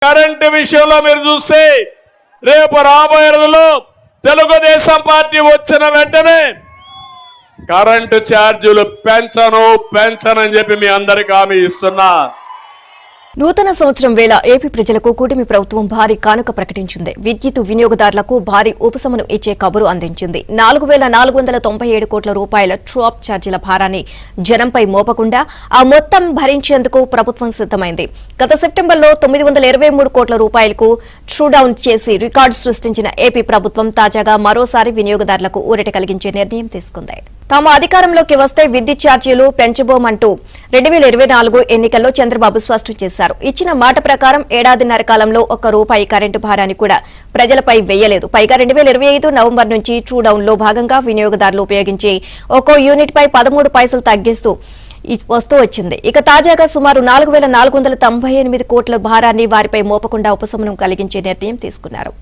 Current విషయంలో మీరు చూస్తే రేపు రాబోయే రోజుల్లో తెలుగుదేశం పార్టీ వచ్చిన వెంటనే కరెంటు ఛార్జీలు పెంచనని చెప్పి మీ అందరికీ హామీ ఇస్తున్నా. నూతన సంవత్సరం వేళ ఏపీ ప్రజలకు కూటమి ప్రభుత్వం భారీ కానుక ప్రకటించింది. విద్యుత్ వినియోగదారులకు భారీ ఉపశమనం ఇచ్చే కబురు అందించింది. 4,497 కోట్ల రూపాయల ట్రూ-అప్ ఛార్జీల భారాన్ని జనంపై మోపకుండా ఆ మొత్తం భరించేందుకు ప్రభుత్వం సిద్దమైంది. గత సెప్టెంబర్లో 923 కోట్ల రూపాయలకు ట్రూ డౌన్ చేసి రికార్డు సృష్టించిన ఏపీ ప్రభుత్వం తాజాగా మరోసారి వినియోగదారులకు ఊరట కలిగించే నిర్ణయం తీసుకుంది. తాము అధికారంలోకి వస్తే విద్యుత్ ఛార్జీలు పెంచబోమంటూ 2024 ఎన్నికల్లో చంద్రబాబు స్పష్టం చేశారు. ఇచ్చిన మాట ప్రకారం ఏడాదిన్నర కాలంలో ₹1 కరెంటు భారాన్ని కూడా ప్రజలపై వేయలేదు. పైగా 2025 నవంబర్ నుంచి ట్రూ డౌన్ లో భాగంగా వినియోగదారులు ఉపయోగించే ఒక్కో యూనిట్ పై 13 పైసలు తగ్గిస్తూ వస్తూ వచ్చింది. ఇక తాజాగా సుమారు 4,498 కోట్ల భారాన్ని వారిపై మోపకుండా ఉపశమనం కలిగించే నిర్ణయం తీసుకున్నారు.